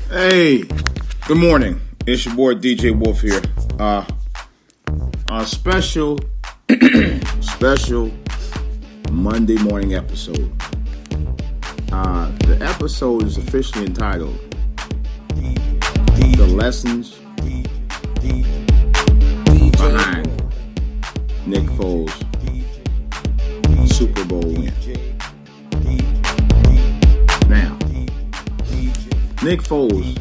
Hey, good morning. It's your boy DJ Wolf here. A special Monday morning episode. The episode is officially entitled "The Lessons Behind Nick Foles Super Bowl Win." Now, Nick Foles,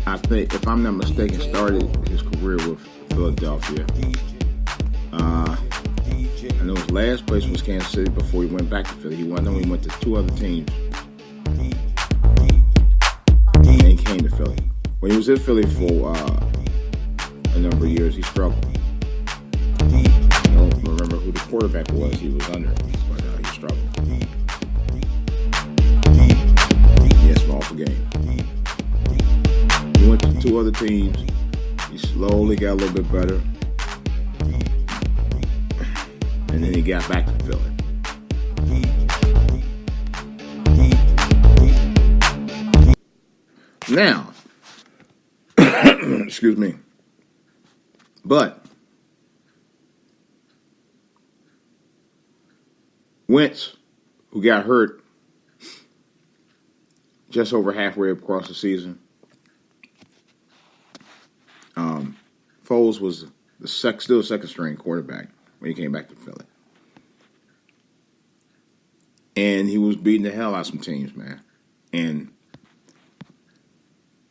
I think, if I'm not mistaken, started his career with Philadelphia. I know his last place was Kansas City before he went back to Philly. I know he went to two other teams, and he came to Philly. When he was in Philly for a number of years, he struggled. I don't remember who the quarterback was he was under, but he struggled. He had small for game. He went to two other teams. He slowly got a little bit better. And then he got back to Philly. Now, excuse me. But Wentz, who got hurt just over halfway across the season, Foles was still second string quarterback when he came back to Philly. And he was beating the hell out of some teams, man.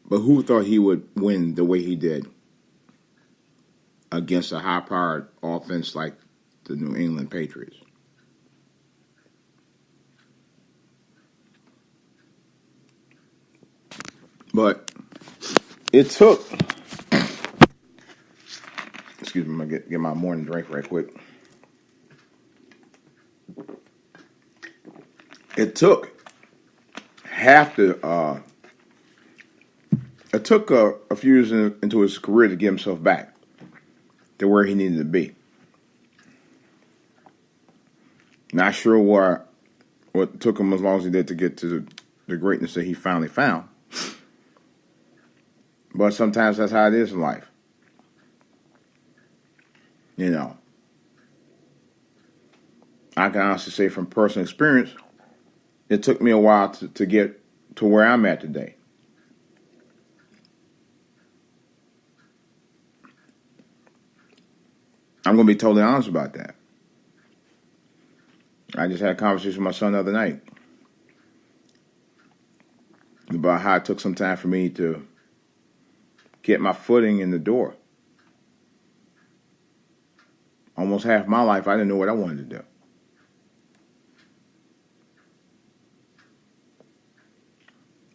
But who thought he would win the way he did against a high-powered offense like the New England Patriots? But it took... Excuse me, I'm going to get my morning drink right quick. It took a few years into his career to get himself back to where he needed to be. Not sure what took him as long as he did to get to the greatness that he finally found. But sometimes that's how it is in life. You know, I can honestly say from personal experience, it took me a while to get to where I'm at today. I'm going to be totally honest about that. I just had a conversation with my son the other night about how it took some time for me to get my footing in the door. Almost half my life, I didn't know what I wanted to do.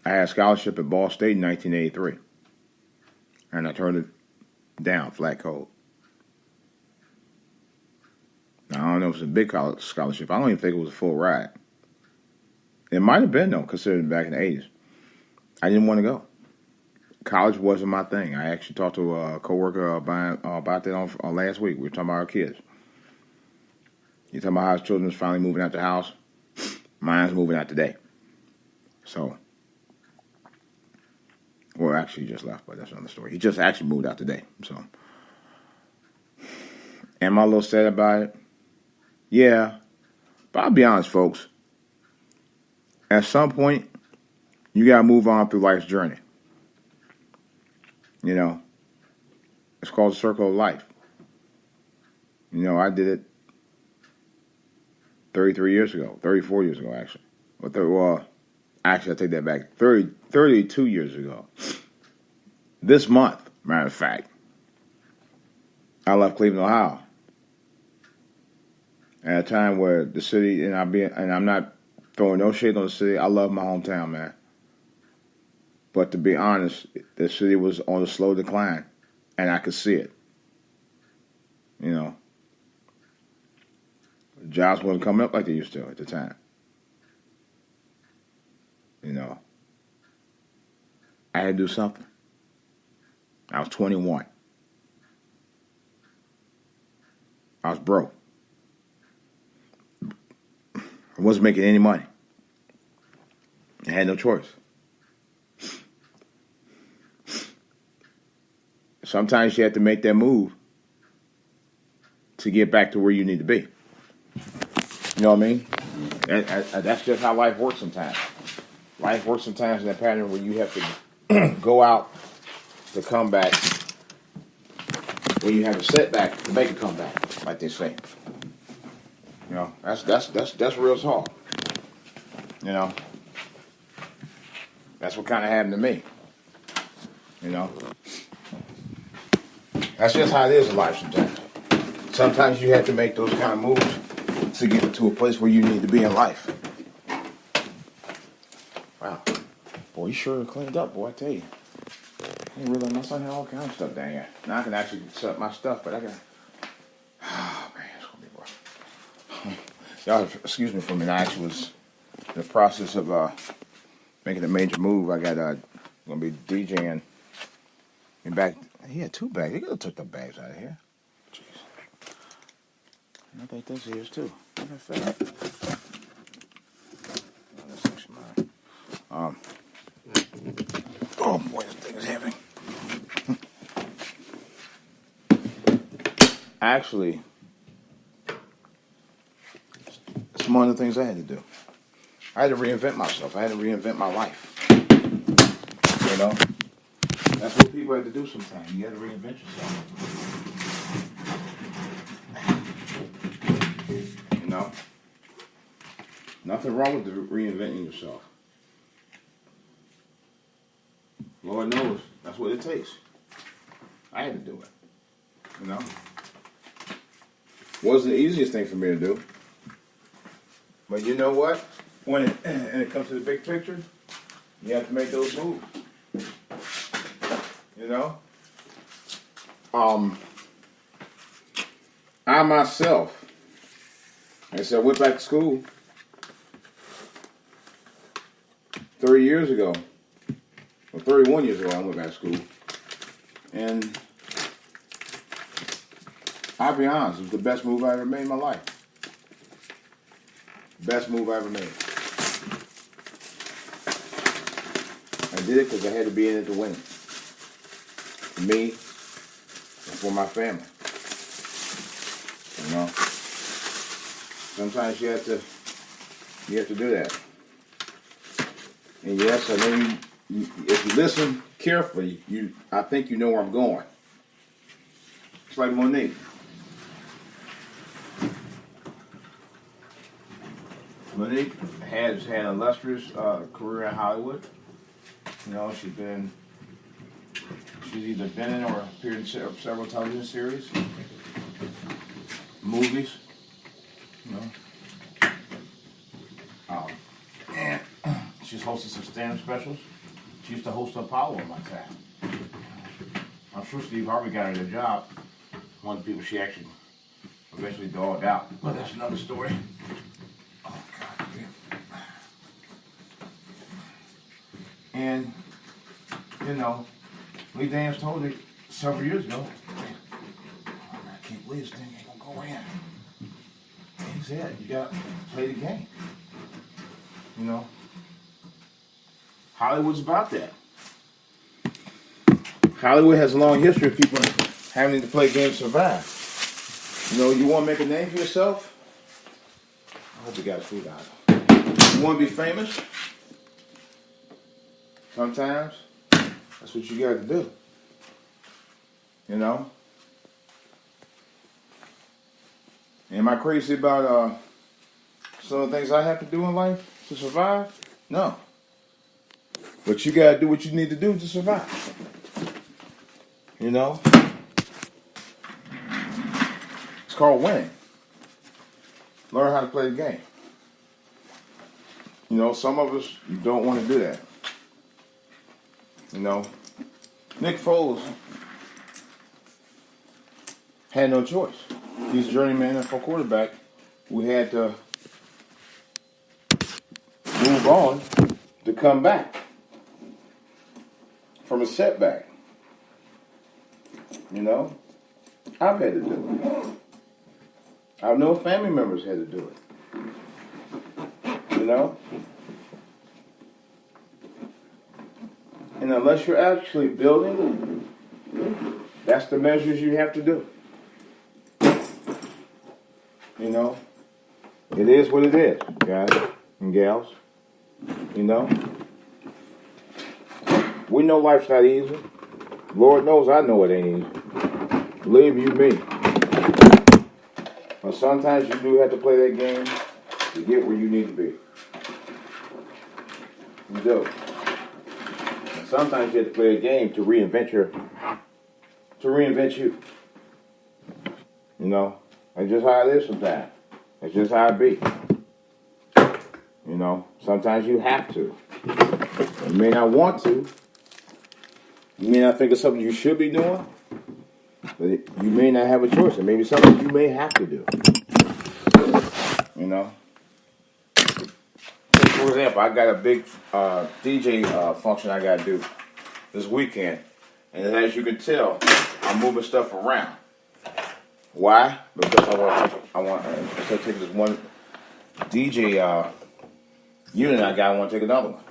I had a scholarship at Ball State in 1983, and I turned it down, flat cold. Now, I don't know if it was a big scholarship. I don't even think it was a full ride. It might have been, though, considering back in the 80s. I didn't want to go. College wasn't my thing. I actually talked to a coworker about that on last week. We were talking about our kids. You're talking about how his children's finally moving out the house. Mine's moving out today. So, well, actually, he just left, but that's another story. He just actually moved out today. So, am I a little sad about it? Yeah. But I'll be honest, folks. At some point, you got to move on through life's journey. You know, it's called the circle of life. You know, I did it 34 years ago, actually. Well, actually, I take that back. 32 years ago. This month, matter of fact, I left Cleveland, Ohio. At a time where the city, and I'm not throwing no shade on the city. I love my hometown, man. But to be honest, the city was on a slow decline, and I could see it. You know, jobs wasn't coming up like they used to at the time. You know, I had to do something. I was 21. I was broke. I wasn't making any money. I had no choice. Sometimes you have to make that move to get back to where you need to be. You know what I mean? That's just how life works sometimes. Life works sometimes in that pattern where you have to go out to come back when you have a setback to make a comeback, like they say. You know, that's real talk. You know, that's what kind of happened to me. You know, that's just how it is in life sometimes. Sometimes you have to make those kind of moves to get to a place where you need to be in life. Wow, boy, you sure cleaned up, boy. I tell you, I didn't realize my son had all kinds of stuff down here. Now I can actually set up my stuff, but I got. Oh man, it's gonna be rough. Y'all, excuse me for a minute. I actually was in the process of making a major move. I got gonna be DJing. In back, he had 2 bags. He could have took the bags out of here. Jeez. I think this is too. Matter of fact. Oh, that's actually mine. Oh boy, this thing is heavy. Actually, it's one of the things I had to do. I had to reinvent myself. I had to reinvent my life. You know? That's what people have to do sometimes. You got to reinvent yourself. You know? Nothing wrong with reinventing yourself. Lord knows that's what it takes. I had to do it. You know? Wasn't the easiest thing for me to do. But you know what? When it comes to the big picture, you have to make those moves. You know? I myself, like I said, I went back to school 30 years ago. Well, 31 years ago, I went back to school. And I'll be honest, it was the best move I ever made in my life. Best move I ever made. I did it because I had to be in it to win it. For me and for my family. You know? Sometimes you have to do that. And yes, I know if you listen carefully, I think you know where I'm going. It's like Monique. Monique has had an illustrious career in Hollywood. You know, she's either been in or appeared in several television series, movies. You know, and she's hosted some stand-up specials. She used to host Apollo in my time. I'm sure Steve Harvey got her the job. One of the people she actually eventually dogged out, but that's another story. And, you know, Lee Daniels told her several years ago, oh, man, I can't believe this thing ain't gonna go in. And he said, you gotta play the game. You know? Hollywood's about that. Hollywood has a long history of people having to play games to survive. You know, you wanna make a name for yourself? I hope you got food out. You wanna be famous? Sometimes, that's what you got to do. You know? Am I crazy about some of the things I have to do in life? to survive? No. But you gotta do what you need to do to survive. You know? It's called winning. Learn how to play the game. You know, some of us don't want to do that. You know? Nick Foles had no choice. He's a journeyman NFL quarterback. We had to move on to come back from a setback. You know? I've had to do it. I know family members had to do it. You know? And unless you're actually building, that's the measures you have to do. You know? It is what it is, guys and gals. You know? We know life's not easy. Lord knows I know it ain't easy. Believe you me. But sometimes you do have to play that game to get where you need to be. You do. And sometimes you have to play a game to reinvent you. You know? That's just how it is sometimes. That's just how it be. You know? Sometimes you have to. You may not want to. You may not think it's something you should be doing. But you may not have a choice. It may be something you may have to do. You know? For example, I got a big DJ function I got to do this weekend. And as you can tell, I'm moving stuff around. Why? Because I want to take this one DJ unit I got. I want to take another one.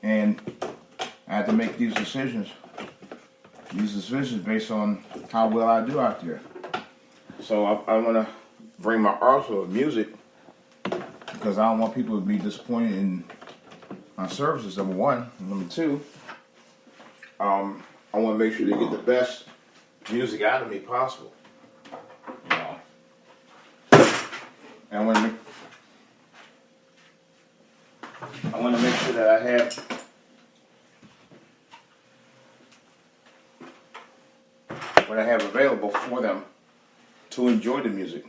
And I have to make these decisions based on how well I do out there. So I want to bring my arsenal of music because I don't want people to be disappointed in my services, number one. And number two, I want to make sure they get the best music out of me possible. You know? And I want to make sure that I have what I have available for them to enjoy the music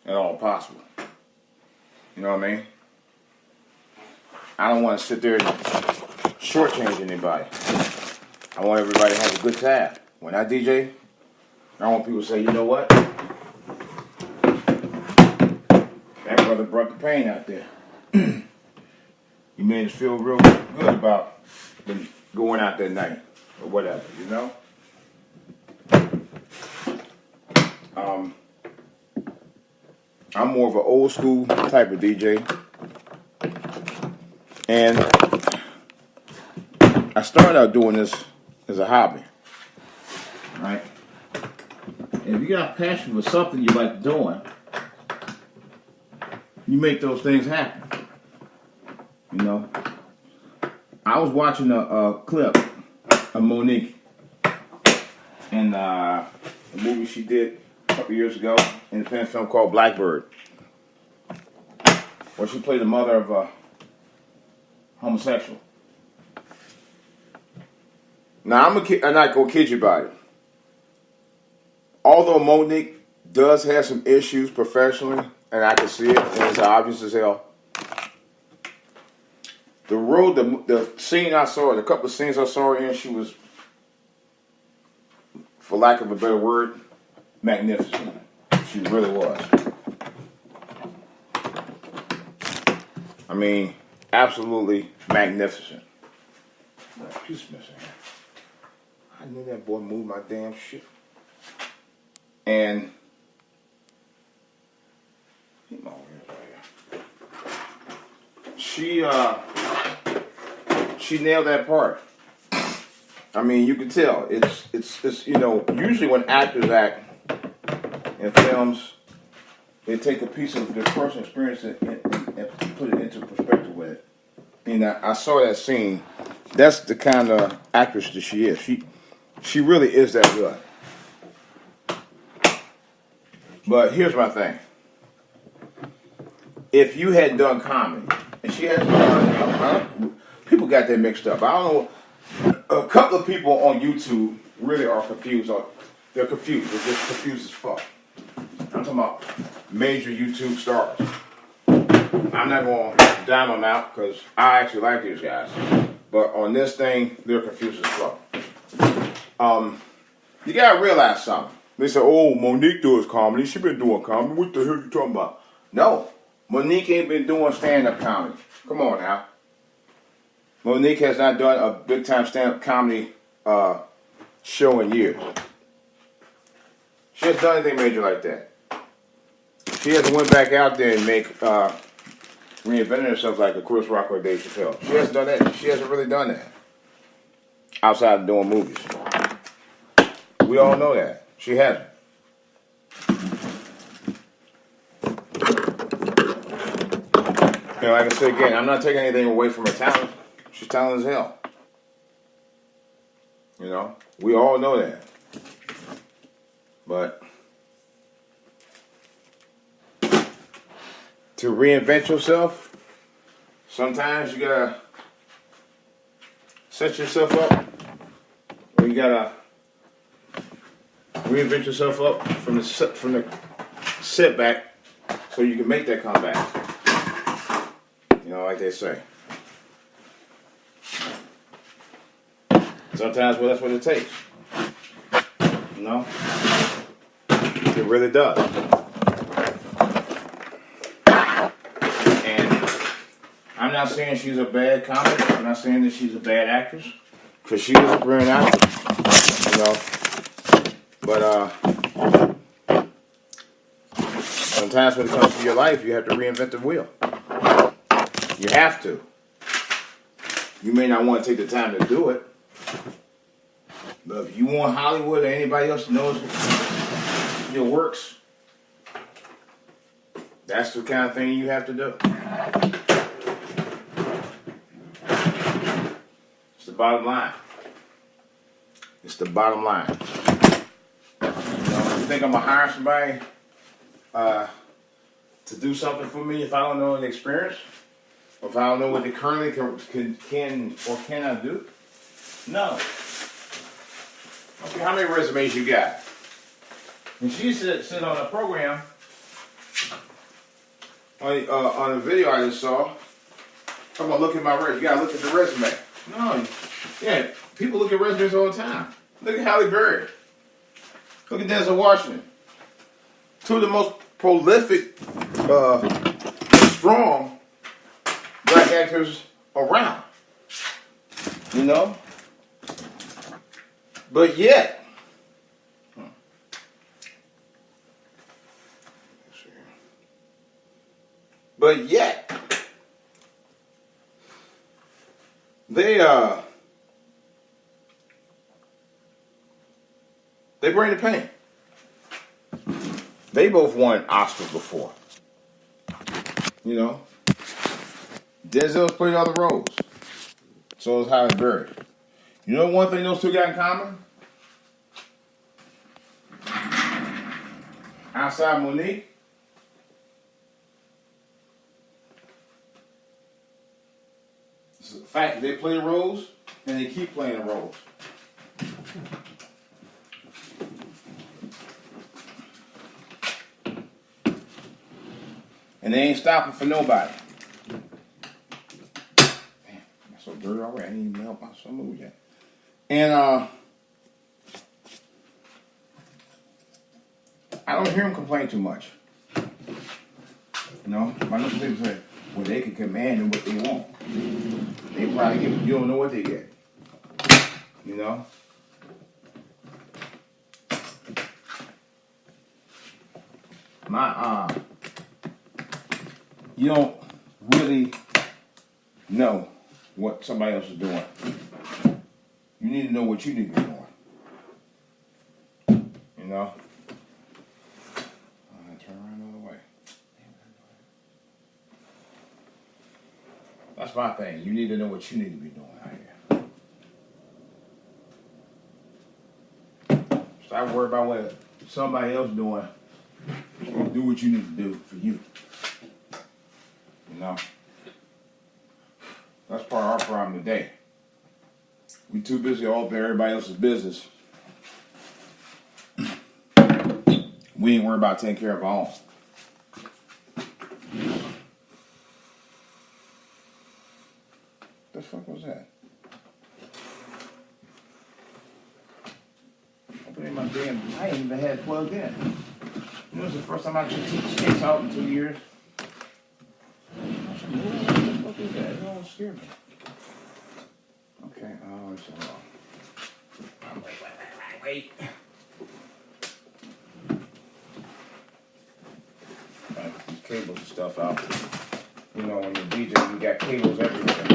at all possible. You know what I mean? I don't want to sit there and shortchange anybody. I want everybody to have a good time. When I DJ, I want people to say, you know what? That brother brought the pain out there. You made us feel real good about going out that night or whatever, you know? I'm more of an old school type of DJ. And I started out doing this as a hobby, right? And if you got a passion for something you like doing, you make those things happen. You know? I was watching a clip of Monique in a movie she did a couple years ago, independent film called Blackbird, where she played the mother of a homosexual. Now, I'm not going to kid you about it. Although Monique does have some issues professionally, and I can see it, and it's obvious as hell, the scene I saw, the couple of scenes I saw her in, she was, for lack of a better word, magnificent. She really was. I mean, absolutely magnificent. She's missing. I knew that boy moved my damn shit. And she nailed that part. I mean, you can tell. It's you know, usually when actors act in films, they take a piece of their personal experience and put it into perspective with it. And I saw that scene. That's the kind of actress that she is. She really is that good. But here's my thing. If you had done comedy, and she hasn't done, people got that mixed up. I don't know. A couple of people on YouTube really are confused. They're confused. They're just confused as fuck. I'm talking about major YouTube stars. I'm not going to dime them out because I actually like these guys. But on this thing, they're confused as fuck. You got to realize something. They say, oh, Monique does comedy. She been doing comedy. What the hell are you talking about? No. Monique ain't been doing stand-up comedy. Come on now. Monique has not done a big-time stand-up comedy show in years. She hasn't done anything major like that. She hasn't went back out there and reinvented herself like a Chris Rock or Dave Chappelle. She hasn't done that. She hasn't really done that. Outside of doing movies. We all know that. She hasn't. You know, like I said again, I'm not taking anything away from her talent. She's talented as hell. You know, we all know that. But to reinvent yourself, sometimes you gotta set yourself up, or you gotta reinvent yourself up from the setback, so you can make that comeback. You know, like they say. Sometimes, well, that's what it takes. You know? It really does. And I'm not saying she's a bad comic. I'm not saying that she's a bad actress. Because she is a brilliant actress. You know? But, sometimes when it comes to your life, you have to reinvent the wheel. You have to. You may not want to take the time to do it. But if you want Hollywood or anybody else to know your works, that's the kind of thing you have to do. It's the bottom line. It's the bottom line. You know, you think I'm going to hire somebody to do something for me if I don't know the experience? Or if I don't know what they currently can or cannot do? No. Okay, how many resumes you got? And she said on a program, on a video I just saw, come on, look at my resume. You gotta look at the resume. No, yeah, people look at resumes all the time. Look at Halle Berry. Look at Denzel Washington. Two of the most prolific, strong black actors around. You know? But yet, they bring the pain. They both won Oscars before. You know? Denzel's played other roles. So is Halle Berry. You know one thing those two got in common? Outside Monique, it's the fact that they play the roles and they keep playing the roles. And they ain't stopping for nobody. Man, I'm so dirty already. I didn't even help my son move yet. And I don't hear them complain too much. You know, my little people say, well, they can command them what they want. They probably get, you don't know what they get. You know? You don't really know what somebody else is doing. You need to know what you need to be doing. You know? I'm going to turn around the other way. That's my thing. You need to know what you need to be doing out here. Stop worrying about what somebody else doing Do what you need to do for you. You know? That's part of our problem today. We too busy all about everybody else's business. We ain't worried about taking care of our own. The fuck was that? Opening my damn, I ain't even had it plugged in. You know, it's the first time I took this case out in 2 years. What the fuck is that? It don't scare me. Okay, oh, it's all wrong. Wait. These cables and stuff out. You know, when you're DJ, you got cables everywhere.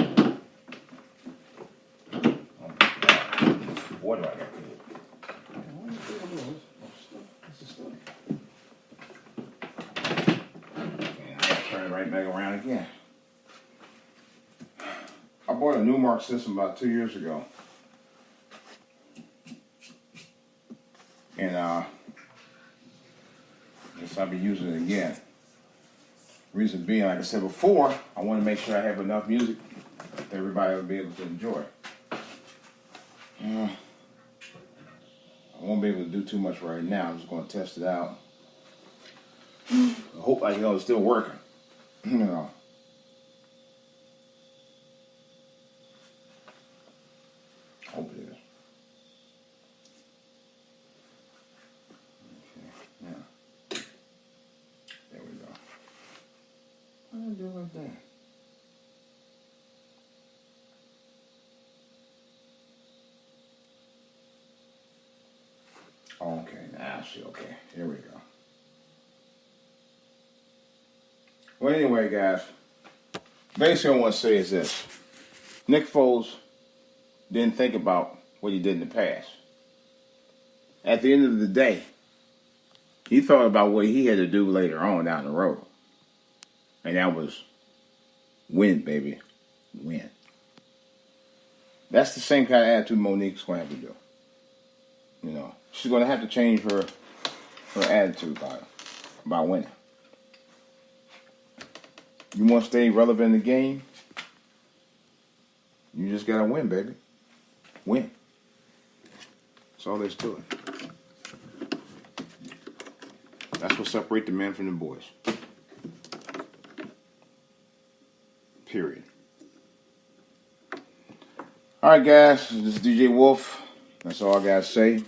Oh my God. Boy, do I got cables. Right back around again. I bought a Newmark system about 2 years ago. And guess I'll be using it again. Reason being, like I said before, I want to make sure I have enough music that everybody will be able to enjoy. I won't be able to do too much right now. I'm just going to test it out. I hope it's still working. You know. Hope it is. Okay, yeah. There we go. Why did I do it like that? Okay, now I see. Okay, here we go. Well, anyway, guys, basically what I want to say is this. Nick Foles didn't think about what he did in the past. At the end of the day, he thought about what he had to do later on down the road. And that was win, baby. Win. That's the same kind of attitude Monique's going to have to do. You know, she's going to have to change her attitude about winning. You want to stay relevant in the game? You just got to win, baby. Win. That's all there's to it. That's what separates the men from the boys. Period. All right, guys. This is DJ Wolf. That's all I got to say.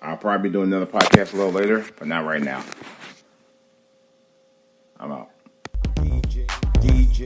I'll probably be doing another podcast a little later, but not right now. I'm out. DJ.